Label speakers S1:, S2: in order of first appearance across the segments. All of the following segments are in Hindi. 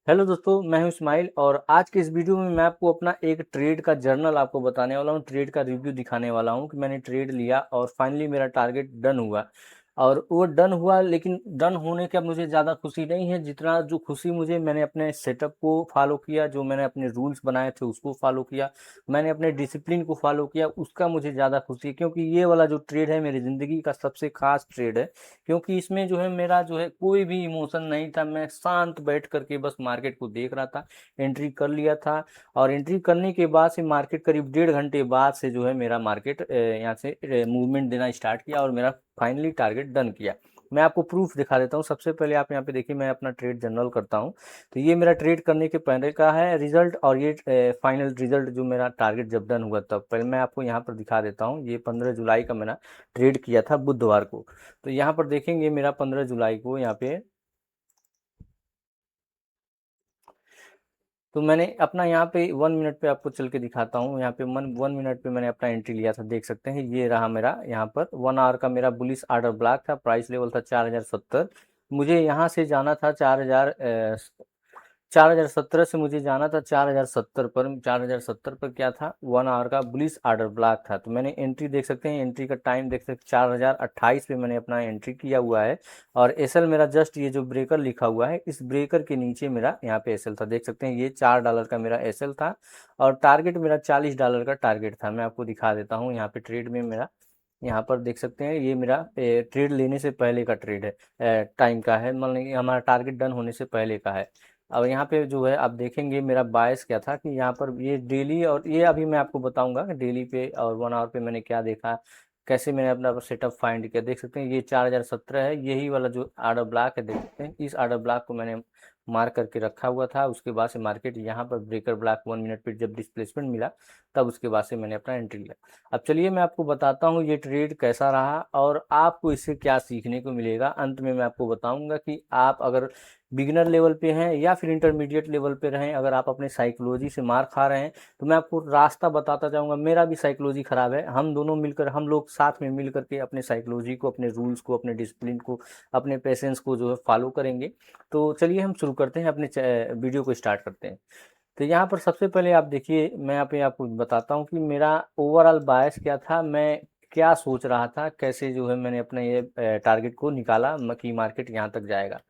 S1: हेलो दोस्तों, मैं हूं इस्माइल और आज के इस वीडियो में मैं आपको अपना एक ट्रेड का जर्नल आपको बताने वाला हूं। ट्रेड का रिव्यू दिखाने वाला हूं कि मैंने ट्रेड लिया और फाइनली मेरा टारगेट डन हुआ। और वो डन हुआ, लेकिन डन होने का मुझे ज़्यादा खुशी नहीं है जितना जो खुशी मुझे मैंने अपने सेटअप को फॉलो किया, जो मैंने अपने रूल्स बनाए थे उसको फॉलो किया, मैंने अपने डिसिप्लिन को फॉलो किया, उसका मुझे ज़्यादा खुशी है। क्योंकि ये वाला जो ट्रेड है मेरी ज़िंदगी का सबसे खास ट्रेड है। क्योंकि इसमें जो है मेरा जो है कोई भी इमोशन नहीं था, मैं शांत बैठ करके बस मार्केट को देख रहा था। एंट्री कर लिया था और एंट्री करने के बाद से मार्केट करीब 1.5 घंटे बाद से जो है मेरा मार्केट यहाँ से मूवमेंट देना स्टार्ट किया और मेरा फाइनली टारगेट डन किया। मैं आपको प्रूफ दिखा देता हूँ। सबसे पहले आप यहाँ पे देखिए, मैं अपना ट्रेड जनरल करता हूँ। तो ये मेरा ट्रेड करने के पहले का है रिजल्ट, और ये फाइनल रिजल्ट जो मेरा टारगेट जब डन हुआ तब। पहले मैं आपको यहाँ पर दिखा देता हूँ। ये 15 जुलाई का मैंने ट्रेड किया था, बुधवार को। तो यहाँ पर देखेंगे मेरा 15 जुलाई को यहाँ पे, तो मैंने अपना यहाँ पे 1 मिनट पे आपको चल के दिखाता हूँ। यहाँ पे 1 मिनट पे मैंने अपना एंट्री लिया था, देख सकते हैं। ये रहा मेरा यहाँ पर 1 आवर का मेरा बुलिश आर्डर ब्लॉक था। प्राइस लेवल था 4070। मुझे यहाँ से जाना था 4017 से मुझे जाना था 4070 पर। 4070 पर क्या था, 1 आवर का बुलिश आर्डर ब्लॉक था। तो मैंने एंट्री देख सकते हैं, एंट्री का टाइम देख सकते हैं, 4028 पे मैंने अपना एंट्री किया हुआ है। और एसएल मेरा जस्ट ये जो ब्रेकर लिखा हुआ है, इस ब्रेकर के नीचे मेरा यहाँ पे एसएल था, देख सकते हैं। ये $4 का मेरा एसएल था और टारगेट मेरा $40 का टारगेट था। मैं आपको दिखा देता हूँ यहाँ पे ट्रेड में मेरा, यहाँ पर देख सकते हैं। ये मेरा ट्रेड लेने से पहले का ट्रेड है, टाइम का है, मान लीजिए हमारा टारगेट डन होने से पहले का है। अब यहाँ पे जो है आप देखेंगे मेरा बायस क्या था कि यहाँ पर ये डेली, और ये अभी मैं आपको बताऊंगा कि डेली पे और 1 आवर पे मैंने क्या देखा, कैसे मैंने अपना सेटअप फाइंड किया। देख सकते हैं ये 4017 है, यही वाला जो आर्डर ब्लॉक है, देख सकते हैं। इस आर्डर ब्लॉक को मैंने मार्क करके रखा हुआ था। उसके बाद से मार्केट यहाँ पर ब्रेकर ब्लॉक 1 मिनट पे जब डिस्प्लेसमेंट मिला, तब उसके बाद से मैंने अपना एंट्री लिया। अब चलिए मैं आपको बताता हूँ ये ट्रेड कैसा रहा और आपको इससे क्या सीखने को मिलेगा। अंत में मैं आपको बताऊंगा कि आप अगर बिगिनर लेवल पे हैं या फिर इंटरमीडिएट लेवल पे रहें, अगर आप अपने साइकोलॉजी से मार खा रहे हैं, तो मैं आपको रास्ता बताता जाऊंगा। मेरा भी साइकोलॉजी खराब है, हम दोनों मिलकर, हम लोग साथ में मिल करके अपने साइकोलॉजी को, अपने रूल्स को, अपने डिसिप्लिन को, अपने पेशेंस को जो है फॉलो करेंगे। तो चलिए हम शुरू करते हैं, अपने वीडियो को स्टार्ट करते हैं। तो यहाँ पर सबसे पहले आप देखिए, मैं यहाँ पे आपको बताता हूँ कि मेरा ओवरऑल बायस क्या था, मैं क्या सोच रहा था, कैसे जो है मैंने अपने ये टारगेट को निकाला कि मार्केट यहाँ तक जाएगा।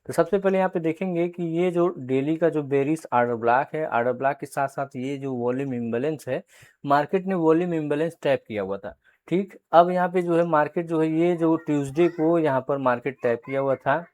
S1: तो सबसे पहले यहाँ पे देखेंगे कि ये जो डेली का जो बेरिश आर्डर ब्लॉक है, आर्डर ब्लॉक के साथ साथ ये जो वॉल्यूम इम्बैलेंस है, मार्केट ने वॉल्यूम इम्बैलेंस टैप किया हुआ था। ठीक, अब यहाँ पे जो है मार्केट जो है, ये जो ट्यूसडे को यहाँ पर मार्केट टैप किया हुआ था।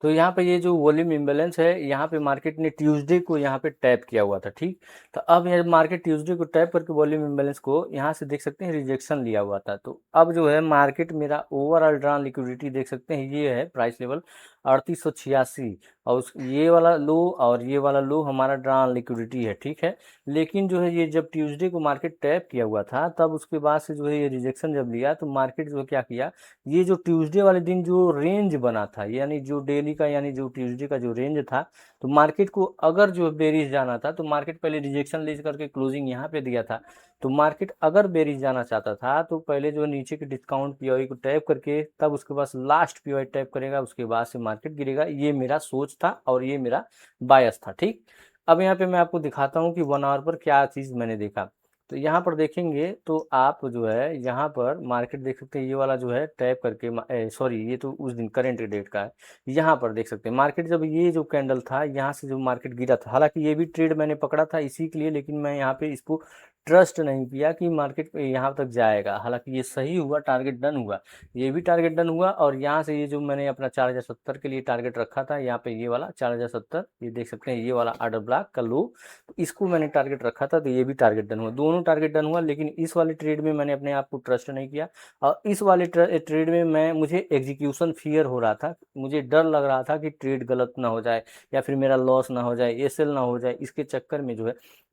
S1: तो यहाँ पे ये जो वॉल्यूम इम्बैलेंस है, यहाँ पे मार्केट ने ट्यूसडे को यहाँ पे टैप किया हुआ था। ठीक, तो अब ये मार्केट ट्यूसडे को टैप करके वॉल्यूम इम्बैलेंस को यहाँ से देख सकते हैं रिजेक्शन लिया हुआ था। तो अब जो है मार्केट मेरा ओवरऑल ड्रॉन लिक्विडिटी देख सकते हैं, ये है प्राइस लेवल 3886, और ये वाला लो और ये वाला लो हमारा ड्रॉन लिक्विडिटी है। ठीक है, लेकिन जो है ये जब ट्यूसडे को मार्केट टैप किया हुआ था, तब उसके बाद से जो है ये रिजेक्शन जब लिया, तो मार्केट जो है क्या किया, ये जो ट्यूसडे वाले दिन जो रेंज बना था, यानी जो डेली का, यानी जो ट्यूसडे का जो रेंज था, तो मार्केट को अगर जो बेरिश जाना था, तो मार्केट पहले रिजेक्शन ले करके क्लोजिंग यहाँ पे दिया था। तो मार्केट अगर बेरिश जाना चाहता था, तो पहले जो नीचे के डिस्काउंट पीओई को टैप करके, तब उसके बाद लास्ट पीओई टैप करेगा, उसके बाद से मार्केट गिरेगा। ये मेरा सोच था और ये मेरा बायस था। ठीक, अब यहाँ पे मैं आपको दिखाता हूँ कि 1 आवर पर क्या चीज़ मैंने देखा। तो यहाँ पर देखेंगे तो आप जो है यहाँ पर मार्केट देख सकते हैं, ये वाला जो है टैप करके, सॉरी ये तो उस दिन करेंट डेट का है। यहाँ पर देख सकते हैं मार्केट जब ये जो कैंडल था, यहाँ से जो मार्केट गिरा था, हालांकि ये भी ट्रेड मैंने पकड़ा था इसी के लिए, लेकिन मैं यहाँ पे इसको ट्रस्ट नहीं किया कि मार्केट यहाँ तक जाएगा। हालांकि ये सही हुआ, टारगेट डन हुआ, ये भी टारगेट डन हुआ। और यहाँ से ये जो मैंने अपना 4070 के लिए टारगेट रखा था, यहाँ पे ये वाला 4070, ये देख सकते हैं, ये वाला आर्डर ब्लॉक का लो, तो इसको मैंने टारगेट रखा था, तो ये भी टारगेट डन हुआ, दोनों टारगेट डन हुआ। लेकिन इस वाले ट्रेड में मैंने अपने आप को ट्रस्ट नहीं किया, और इस वाले ट्रेड में मुझे एग्जीक्यूशन फियर हो रहा था, मुझे डर लग रहा था कि ट्रेड गलत ना हो जाए, या फिर मेरा लॉस ना हो जाए, एसएल ना हो जाए, इसके चक्कर में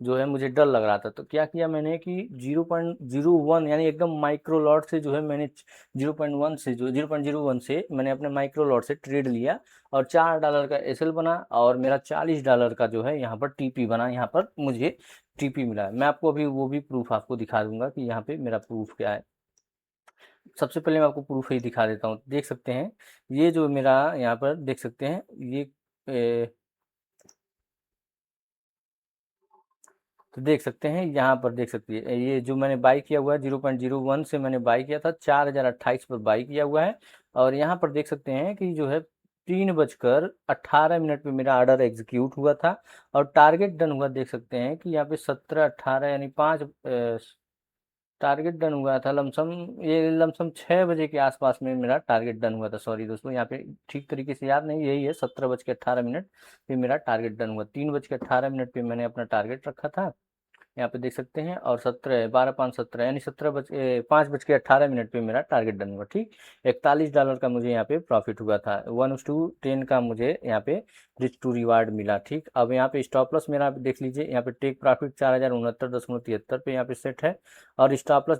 S1: जो है मुझे डर लग रहा था। तो क्या किया मैंने कि 0.01, यानी एकदम माइक्रो लॉट से जो है मैंने 0.1 से, जो 0.01 से मैंने अपने माइक्रो लॉट से ट्रेड लिया, और $4 का एसएल बना, और मेरा $40 का जो है यहाँ पर टीपी बना, यहाँ पर मुझे टीपी मिला। मैं आपको अभी वो भी प्रूफ आपको दिखा दूंगा कि यहाँ पे मेरा प्रूफ क्या है। सबसे पहले मैं आपको प्रूफ ही दिखा देता हूँ, देख सकते हैं। ये जो मेरा यहाँ पर देख सकते हैं, ये तो देख सकते हैं यहाँ पर, देख सकते हैं ये जो मैंने बाई किया हुआ है 0.01 से मैंने बाई किया था, 4028 पर बाई किया हुआ है। और यहाँ पर देख सकते हैं कि जो है 3:18 पे मेरा ऑर्डर एग्जीक्यूट हुआ था और टारगेट डन हुआ। देख सकते हैं कि यहाँ पे 17:18 यानी 5 टारगेट डन हुआ था लमसम, ये लमसम 6 बजे के आसपास में मेरा टारगेट डन हुआ था। सॉरी दोस्तों, यहाँ पे ठीक तरीके से याद नहीं, यही है 17:18 पे मेरा टारगेट डन हुआ। 3:18 पे मैंने अपना टारगेट रखा था, यहाँ पे देख सकते हैं। और 12 5 17 यानी 5:18 पे मेरा टारगेट डन हुआ। ठीक, $41 का मुझे यहाँ पे प्रॉफिट हुआ था। 1:10 का मुझे यहाँ पे रिच टू रिवार्ड मिला। ठीक, अब यहाँ पे स्टॉप लॉस मेरा देख लीजिए, यहाँ पे टेक प्रॉफिट 4069.73 पे यहाँ पे सेट है। और स्टॉप लॉस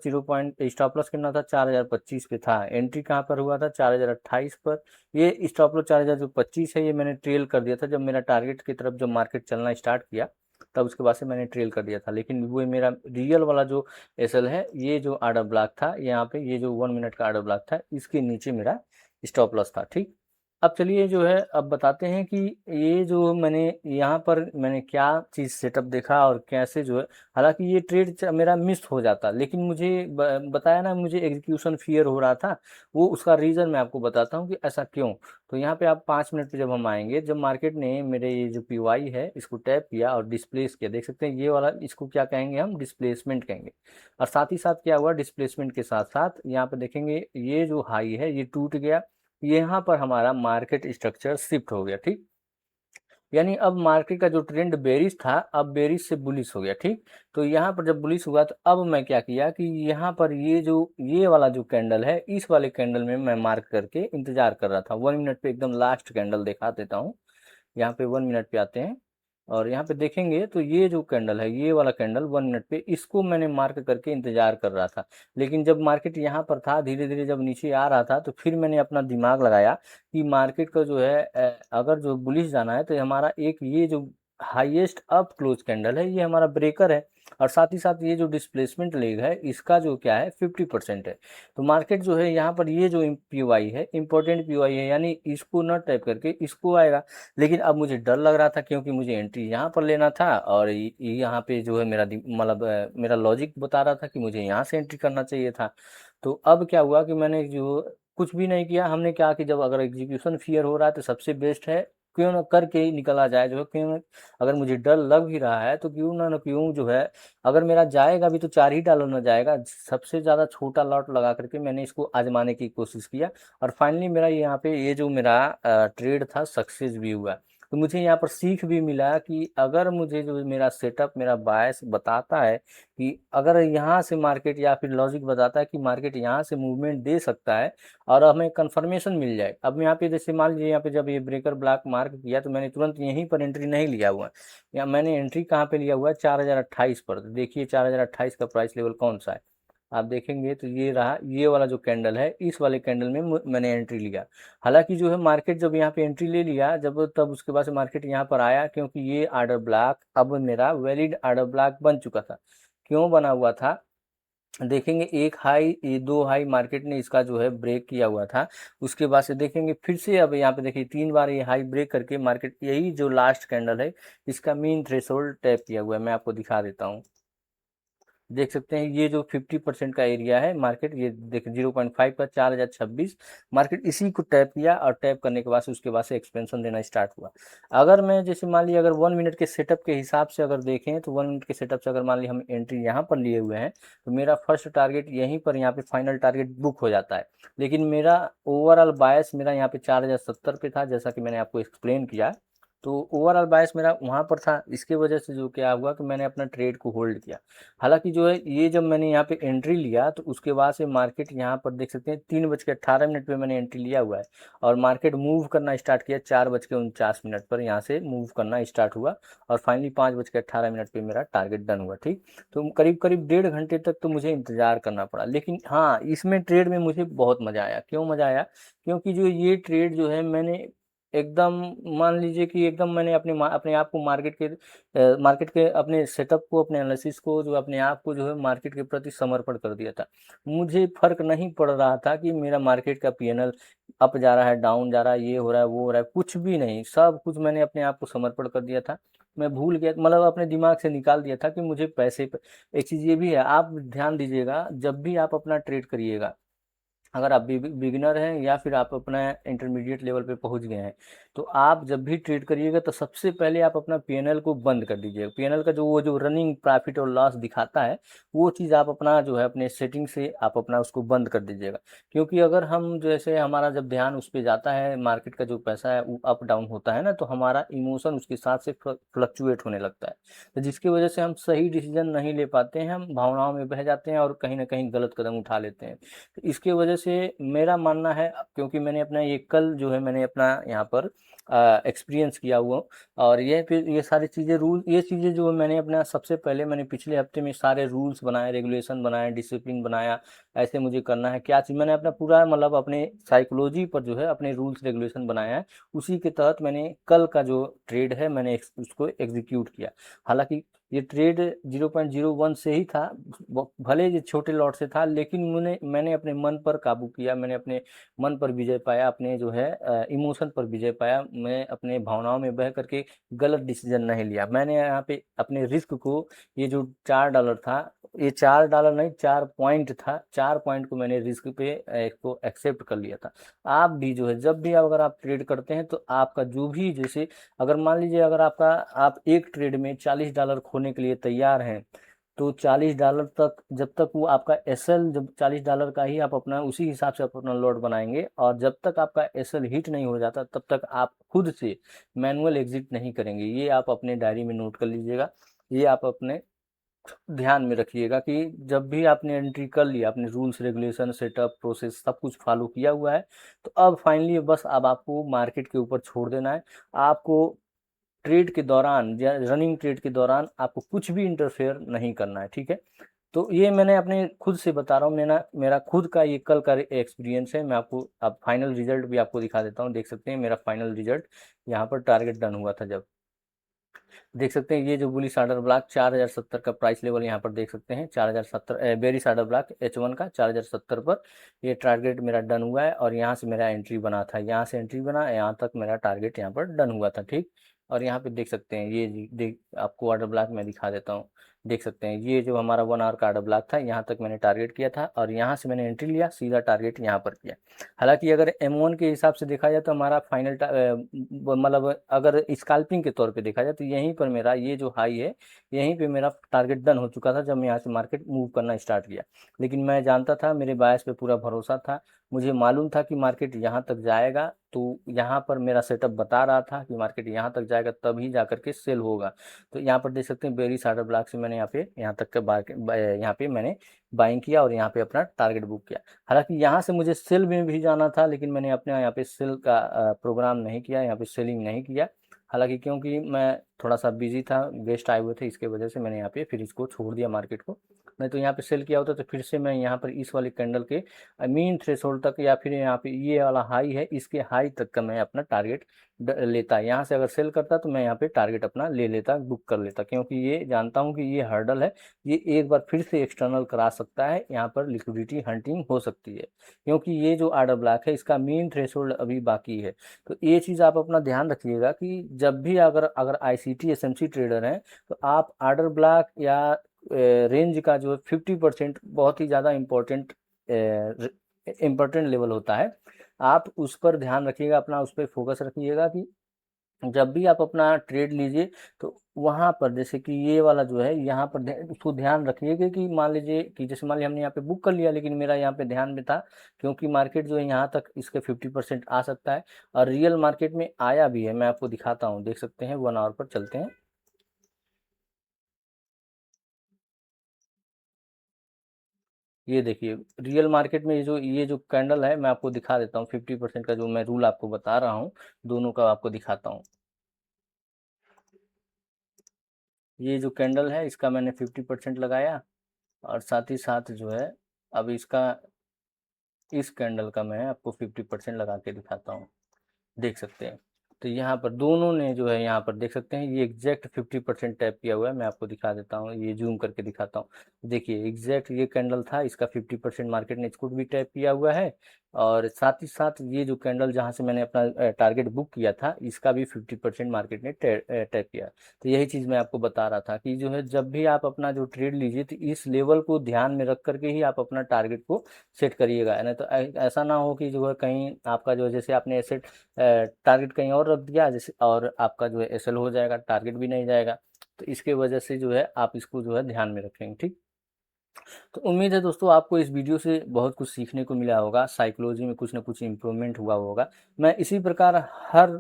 S1: कितना था, 4025 पे था। एंट्री कहाँ पर हुआ था, 4028 पर। ये स्टॉप लॉस 4025 है, ये मैंने ट्रेल कर दिया था जब मेरा टारगेट की तरफ जब मार्केट चलना स्टार्ट किया, तब उसके बाद से मैंने ट्रेल कर दिया था। लेकिन वो मेरा रियल वाला जो एसएल है, ये जो आर्डर ब्लॉक था यहाँ पे, ये जो 1 मिनट का आर्डर ब्लॉक था, इसके नीचे मेरा स्टॉप लॉस था। ठीक, अब चलिए जो है अब बताते हैं कि ये जो मैंने यहाँ पर मैंने क्या चीज़ सेटअप देखा और कैसे जो है। हालांकि ये ट्रेड मेरा मिस हो जाता, लेकिन मुझे बताया ना, मुझे एग्जीक्यूशन फियर हो रहा था। वो उसका रीज़न मैं आपको बताता हूँ कि ऐसा क्यों। तो यहाँ पे आप 5 मिनट पे जब हम आएंगे, जब मार्केट ने मेरे ये जो पीवाई है इसको टैप किया और डिस्प्लेस किया, देख सकते हैं ये वाला, इसको क्या कहेंगे हम, डिस्प्लेसमेंट कहेंगे। और साथ ही साथ क्या हुआ, डिस्प्लेसमेंट के साथ साथ यहाँ पे देखेंगे ये जो हाई है ये टूट गया, यहाँ पर हमारा मार्केट स्ट्रक्चर शिफ्ट हो गया। ठीक, यानी अब मार्केट का जो ट्रेंड बेरिश था, अब बेरिश से बुलिश हो गया। ठीक, तो यहाँ पर जब बुलिश हुआ तो अब मैं क्या किया कि यहाँ पर ये वाला जो कैंडल है, इस वाले कैंडल में मैं मार्क करके इंतजार कर रहा था। 1 मिनट पे एकदम लास्ट कैंडल दिखा देता हूँ। यहाँ पे 1 मिनट पे आते हैं और यहाँ पे देखेंगे तो ये जो कैंडल है, ये वाला कैंडल 1 मिनट पे, इसको मैंने मार्क करके इंतजार कर रहा था। लेकिन जब मार्केट यहाँ पर था, धीरे धीरे जब नीचे आ रहा था, तो फिर मैंने अपना दिमाग लगाया कि मार्केट का जो है अगर जो बुलिश जाना है तो हमारा एक ये जो हाईएस्ट अप क्लोज कैंडल है, ये हमारा ब्रेकर है। और साथ ही साथ ये जो डिस्प्लेसमेंट लेग है, इसका जो क्या है 50% है। तो मार्केट जो है यहाँ पर ये जो पीवाई है, इंपॉर्टेंट पीवाई है, यानी इसको न टाइप करके इसको आएगा। लेकिन अब मुझे डर लग रहा था क्योंकि मुझे एंट्री यहाँ पर लेना था और यहाँ पे जो है मेरा मतलब मेरा लॉजिक बता रहा था कि मुझे यहाँ से एंट्री करना चाहिए था। तो अब क्या हुआ कि मैंने जो कुछ भी नहीं किया, हमने क्या कि जब अगर एग्जीक्यूशन फियर हो रहा है तो सबसे बेस्ट है क्यों ना करके ही निकला जाए, जो है क्यों ना, अगर मुझे डर लग भी रहा है तो क्यों ना क्यों जो है, अगर मेरा जाएगा भी तो $4 ना जाएगा, सबसे ज़्यादा छोटा लॉट लगा करके मैंने इसको आजमाने की कोशिश किया। और फाइनली मेरा यहाँ पे ये जो मेरा ट्रेड था सक्सेस भी हुआ। तो मुझे यहाँ पर सीख भी मिला कि अगर मुझे जो मेरा सेटअप, मेरा बायस बताता है कि अगर यहाँ से मार्केट या फिर लॉजिक बताता है कि मार्केट यहाँ से मूवमेंट दे सकता है और हमें कंफर्मेशन मिल जाए। अब यहाँ पे जैसे मान लीजिए यहाँ पे जब ये ब्रेकर ब्लॉक मार्क किया तो मैंने तुरंत यहीं पर एंट्री नहीं लिया हुआ है। या मैंने एंट्री कहाँ पे लिया हुआ है, 4028 पर। तो देखिए 4028 का प्राइस लेवल कौन सा है, आप देखेंगे तो ये रहा, ये वाला जो कैंडल है, इस वाले कैंडल में मैंने एंट्री लिया। हालांकि जो है मार्केट जब यहाँ पे एंट्री ले लिया जब, तब उसके बाद से मार्केट यहाँ पर आया, क्योंकि ये आर्डर ब्लॉक अब मेरा वैलिड आर्डर ब्लॉक बन चुका था। क्यों बना हुआ था, देखेंगे एक हाई, ये दो हाई मार्केट ने इसका जो है ब्रेक किया हुआ था। उसके बाद से देखेंगे फिर से, अब यहाँ पे देखिए 3 बार ये हाई ब्रेक करके मार्केट, यही जो लास्ट कैंडल है इसका मीन थ्रेशोल्ड टैप किया हुआ है। मैं आपको दिखा देता हूँ, देख सकते हैं ये जो 50% का एरिया है मार्केट, ये देख 0.5 का 4026 मार्केट इसी को टैप किया और टैप करने के बाद से उसके बाद से एक्सपेंशन देना स्टार्ट हुआ। अगर मैं जैसे मान लिया अगर 1 मिनट के सेटअप के हिसाब से अगर देखें तो 1 मिनट के सेटअप से अगर मान लिया हम एंट्री यहाँ पर लिए हुए हैं तो मेरा फर्स्ट टारगेट यहीं पर, यहाँ पे फाइनल टारगेट बुक हो जाता है। लेकिन मेरा ओवरऑल बायस मेरा यहाँ पे 4070 पे था, जैसा कि मैंने आपको एक्सप्लेन किया। तो ओवरऑल बायस मेरा वहाँ पर था, इसके वजह से जो क्या हुआ कि मैंने अपना ट्रेड को होल्ड किया। हालांकि जो है ये जब मैंने यहाँ पे एंट्री लिया तो उसके बाद से मार्केट यहाँ पर देख सकते हैं 3:18 पे मैंने एंट्री लिया हुआ है और मार्केट मूव करना स्टार्ट किया 4:49 पर, यहाँ से मूव करना स्टार्ट हुआ और फाइनली 5:18 पे मेरा टारगेट डन हुआ। ठीक, तो करीब करीब 1.5 घंटे तक तो मुझे इंतजार करना पड़ा। लेकिन हाँ, इसमें ट्रेड में मुझे बहुत मज़ा आया। क्यों मज़ा आया, क्योंकि जो ये ट्रेड जो है मैंने एकदम मान लीजिए कि एकदम मैंने अपने आप को मार्केट के अपने सेटअप को, अपने एनालिसिस को, जो अपने आप को जो है मार्केट के प्रति समर्पण कर दिया था। मुझे फर्क नहीं पड़ रहा था कि मेरा मार्केट का पीएनएल अप जा रहा है, डाउन जा रहा है, ये हो रहा है, वो हो रहा है, कुछ भी नहीं, सब कुछ मैंने अपने आप को समर्पण कर दिया था। मैं भूल गया, मतलब अपने दिमाग से निकाल दिया था कि मुझे एक चीज़ ये भी है, आप ध्यान दीजिएगा, जब भी आप अपना ट्रेड करिएगा, अगर आप बिगिनर हैं या फिर आप अपना इंटरमीडिएट लेवल पे पहुंच गए हैं, तो आप जब भी ट्रेड करिएगा तो सबसे पहले आप अपना पीएनएल को बंद कर दीजिएगा। पीएनएल का जो रनिंग प्रॉफिट और लॉस दिखाता है, वो चीज़ आप अपना जो है अपने सेटिंग से आप अपना उसको बंद कर दीजिएगा। क्योंकि अगर हम जैसे हमारा जब ध्यान उस पर जाता है, मार्केट का जो पैसा है वो अप डाउन होता है ना, तो हमारा इमोशन उसके साथ से फ्लक्चुएट होने लगता है, तो जिसकी वजह से हम सही डिसीजन नहीं ले पाते हैं, हम भावनाओं में बह जाते हैं और कहीं ना कहीं गलत कदम उठा लेते हैं। तो इसके वजह से मेरा मानना है, क्योंकि मैंने अपना ये कल जो है मैंने अपना यहाँ पर एक्सपीरियंस किया हुआ, और ये फिर ये सारी चीज़ें रूल, ये चीज़ें जो मैंने अपना सबसे पहले मैंने पिछले हफ्ते में सारे रूल्स बनाए, रेगुलेशन बनाए, डिसिप्लिन बनाया, ऐसे मुझे करना है, क्या चीज़ मैंने अपना पूरा मतलब अपने साइकोलॉजी पर जो है अपने रूल्स रेगुलेशन बनाया है। उसी के तहत मैंने कल का जो ट्रेड है मैंने उसको एग्जीक्यूट किया। हालांकि ये ट्रेड 0.01 से ही था, भले ये छोटे लॉट से था, लेकिन मैंने अपने मन पर काबू किया, मैंने अपने मन पर विजय पाया, अपने जो है इमोशन पर विजय पाया, मैं अपने भावनाओं में बह करके गलत डिसीजन नहीं लिया। मैंने यहाँ पे अपने रिस्क को, ये जो $4 था, ये $4 नहीं, 4 पॉइंट था, 4 पॉइंट को मैंने रिस्क पे इसको एक्सेप्ट कर लिया था। आप भी जो है जब भी अगर आप ट्रेड करते हैं तो आपका जो भी, जैसे अगर मान लीजिए अगर आप एक ट्रेड में $40 खोने के लिए तैयार हैं, तो $40 तक, जब तक वो आपका एसएल, जब $40 का ही आप अपना उसी हिसाब से आप अपना लॉट बनाएंगे, और जब तक आपका एसएल हिट नहीं हो जाता तब तक आप खुद से मैनुअल एग्जिट नहीं करेंगे। ये आप अपने डायरी में नोट कर लीजिएगा, ये आप अपने ध्यान में रखिएगा कि जब भी आपने एंट्री कर लिया, अपने रूल्स रेगुलेशन सेटअप प्रोसेस सब कुछ फॉलो किया हुआ है, तो अब फाइनली बस अब आपको मार्केट के ऊपर छोड़ देना है। आपको ट्रेड के दौरान या रनिंग ट्रेड के दौरान आपको कुछ भी इंटरफेयर नहीं करना है, ठीक है। तो ये मैंने अपने खुद से बता रहा हूँ, मेरा खुद का ये कल का एक्सपीरियंस है। मैं आपको अब फाइनल रिजल्ट भी आपको दिखा देता हूँ, देख सकते हैं मेरा फाइनल रिजल्ट यहाँ पर टारगेट डन हुआ था जब, देख सकते हैं ये जो बुलिश ऑर्डर ब्लॉक 4070 का प्राइस लेवल यहाँ पर देख सकते हैं, 4070 बेरिश ऑर्डर ब्लॉक H1 का 4070 पर ये टारगेट मेरा डन हुआ है, और यहाँ से मेरा एंट्री बना था, यहाँ से एंट्री बना, यहाँ तक मेरा टारगेट यहाँ पर डन हुआ था, ठीक। और यहाँ पे देख सकते हैं ये देख आपको ऑर्डर ब्लॉक मैं दिखा देता हूँ, देख सकते हैं ये जो हमारा 1 आवर का ऑर्डर ब्लॉक था, यहाँ तक मैंने टारगेट किया था, और यहाँ से मैंने एंट्री लिया, सीधा टारगेट यहाँ पर किया। हालांकि अगर M1 के हिसाब से देखा जाए तो हमारा फाइनल मतलब अगर स्कैल्पिंग के तौर पे देखा जाए तो यहीं पर मेरा ये जो हाई है, यहीं पे मेरा टारगेट डन हो चुका था जब मैं यहाँ से मार्केट मूव करना स्टार्ट किया। लेकिन मैं जानता था, मेरे बायस पे पूरा भरोसा था, मुझे मालूम था कि मार्केट यहाँ तक जाएगा, तो यहाँ पर मेरा सेटअप बता रहा था कि मार्केट यहाँ तक जाएगा तभी जा करके सेल होगा। तो यहाँ पर देख सकते हैं बेरिश ऑर्डर ब्लॉक से मैंने यहाँ पे यहाँ तक का यहाँ पे मैंने बाइंग किया और यहाँ पे अपना टारगेट बुक किया। हालांकि यहाँ से मुझे सेल में भी जाना था, लेकिन मैंने अपने यहाँ पे सेल का प्रोग्राम नहीं किया, यहाँ पे सेलिंग नहीं किया। हालांकि क्योंकि मैं थोड़ा सा बिजी था, गेस्ट आए हुए थे, इसके वजह से मैंने यहाँ पे फिर इसको छोड़ दिया मार्केट को। नहीं तो यहाँ पे सेल किया होता तो फिर से मैं यहाँ पर इस वाले कैंडल के मीन थ्रेशोल्ड तक, या फिर यहाँ पे ये वाला हाई है, इसके हाई तक का मैं अपना टारगेट लेता। यहाँ से अगर सेल करता तो मैं यहाँ पे टारगेट अपना ले लेता, बुक कर लेता, क्योंकि ये जानता हूँ कि ये हर्डल है, ये एक बार फिर से एक्सटर्नल करा सकता है, यहाँ पर लिक्विडिटी हंटिंग हो सकती है, क्योंकि ये जो ऑर्डर ब्लॉक है इसका मीन थ्रेशोल्ड अभी बाकी है। तो ये चीज़ आप अपना ध्यान रखिएगा कि जब भी अगर अगर आईसीटी एसएमसी ट्रेडर हैं, तो आप ऑर्डर ब्लॉक या रेंज का जो 50% बहुत ही ज़्यादा इम्पोर्टेंट लेवल होता है, आप उस पर ध्यान रखिएगा, अपना उस पर फोकस रखिएगा कि जब भी आप अपना ट्रेड लीजिए तो वहाँ पर जैसे कि ये वाला जो है यहाँ पर उसको ध्यान रखिएगा कि मान लीजिए कि जैसे मान लिया हमने यहाँ पे बुक कर लिया, लेकिन मेरा यहाँ पे ध्यान में था, क्योंकि मार्केट जो है यहाँ तक इसके 50% आ सकता है, और रियल मार्केट में आया भी है, मैं आपको दिखाता हूँ, देख सकते हैं 1 आवर पर चलते हैं। ये देखिए रियल मार्केट में ये जो कैंडल है, मैं आपको दिखा देता हूँ 50% का जो मैं रूल आपको बता रहा हूँ, दोनों का आपको दिखाता हूँ। ये जो कैंडल है इसका मैंने 50% लगाया, और साथ ही साथ जो है अब इसका, इस कैंडल का मैं आपको 50% लगा के दिखाता हूँ, देख सकते हैं। तो यहाँ पर दोनों ने जो है यहाँ पर देख सकते हैं ये एग्जैक्ट 50% टैप किया हुआ है। मैं आपको दिखा देता हूँ, ये जूम करके दिखाता हूँ। देखिए एग्जैक्ट ये कैंडल था, इसका 50% मार्केट ने इसको भी टैप किया हुआ है, और साथ ही साथ ये जो कैंडल जहाँ से मैंने अपना टारगेट बुक किया था इसका भी 50% मार्केट ने टैप किया। तो यही चीज़ मैं आपको बता रहा था कि जो है जब भी आप अपना जो ट्रेड लीजिए तो इस लेवल को ध्यान में रख करके ही आप अपना टारगेट को सेट करिएगा। नहीं तो ऐसा ना हो कि जो है कहीं आपका जो है जैसे आपने एसेट टारगेट कहीं और रख दिया जैसे, और आपका जो है एसएल हो जाएगा, टारगेट भी नहीं जाएगा। तो इसके वजह से जो है आप इसको जो है ध्यान में रखेंगे। ठीक, तो उम्मीद है दोस्तों आपको इस वीडियो से बहुत कुछ सीखने को मिला होगा, साइकोलॉजी में कुछ ना कुछ इम्प्रूवमेंट हुआ होगा। मैं इसी प्रकार हर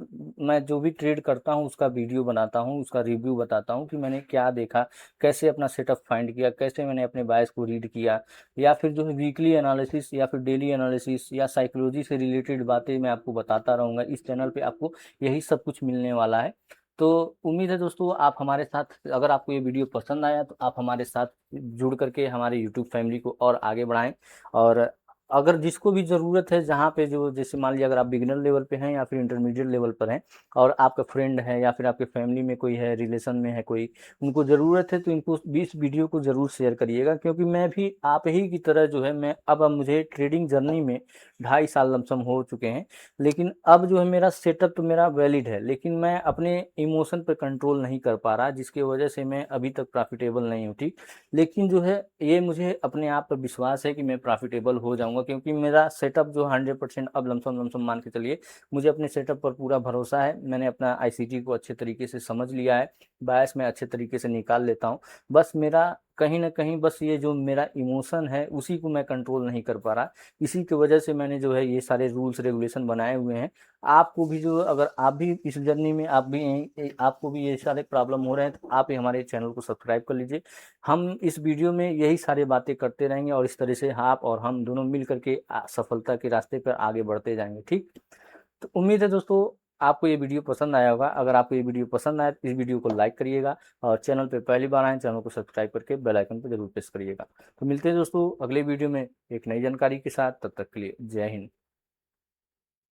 S1: मैं जो भी ट्रेड करता हूँ उसका वीडियो बनाता हूँ, उसका रिव्यू बताता हूँ कि मैंने क्या देखा, कैसे अपना सेटअप फाइंड किया, कैसे मैंने अपने बायस को रीड किया, या फिर जो है वीकली एनालिसिस या फिर डेली एनालिसिस या साइकोलॉजी से रिलेटेड बातें मैं आपको बताता रहूँगा। इस चैनल पर आपको यही सब कुछ मिलने वाला है। तो उम्मीद है दोस्तों आप हमारे साथ, अगर आपको ये वीडियो पसंद आया तो आप हमारे साथ जुड़ करके हमारे यूट्यूब फैमिली को और आगे बढ़ाएं। और अगर जिसको भी ज़रूरत है, जहाँ पे जो जैसे मान लिया अगर आप बिगिनर लेवल पे हैं या फिर इंटरमीडिएट लेवल पर हैं, और आपका फ्रेंड है या फिर आपके फैमिली में कोई है, रिलेशन में है कोई, उनको ज़रूरत है तो इनको भी इस वीडियो को ज़रूर शेयर करिएगा। क्योंकि मैं भी आप ही की तरह जो है मैं अब मुझे ट्रेडिंग जर्नी में 2.5 साल लमसम हो चुके हैं, लेकिन अब जो है मेरा सेटअप तो मेरा वैलिड है, लेकिन मैं अपने इमोशन पर कंट्रोल नहीं कर पा रहा, जिसकी वजह से मैं अभी तक प्रॉफिटेबल नहीं हूँ। ठीक, लेकिन जो है ये मुझे अपने आप पर विश्वास है कि मैं प्रॉफिटेबल हो जाऊंगा, क्योंकि मेरा सेटअप जो 100% अब लमसम लमसम मान के चलिए, मुझे अपने सेटअप पर पूरा भरोसा है। मैंने अपना आईसीटी को अच्छे तरीके से समझ लिया है, बायस मैं अच्छे तरीके से निकाल लेता हूँ। बस मेरा कहीं ना कहीं बस ये जो मेरा इमोशन है उसी को मैं कंट्रोल नहीं कर पा रहा। इसी की वजह से मैंने जो है ये सारे रूल्स रेगुलेशन बनाए हुए हैं। आपको भी जो, अगर आप भी इस जर्नी में आप भी आपको भी ये सारे प्रॉब्लम हो रहे हैं तो आप ही हमारे चैनल को सब्सक्राइब कर लीजिए। हम इस वीडियो में यही सारी बातें करते रहेंगे और इस तरह से आप और हम दोनों मिल करके सफलता के रास्ते पर आगे बढ़ते जाएंगे। ठीक, तो उम्मीद है दोस्तों आपको ये वीडियो पसंद आया होगा। अगर आपको ये वीडियो पसंद आए तो इस वीडियो को लाइक करिएगा, और चैनल पे पहली बार आए चैनल को सब्सक्राइब करके बेल आइकन पर जरूर प्रेस करिएगा। तो मिलते हैं दोस्तों अगले वीडियो में एक नई जानकारी के साथ, तब तक के लिए जय हिंद।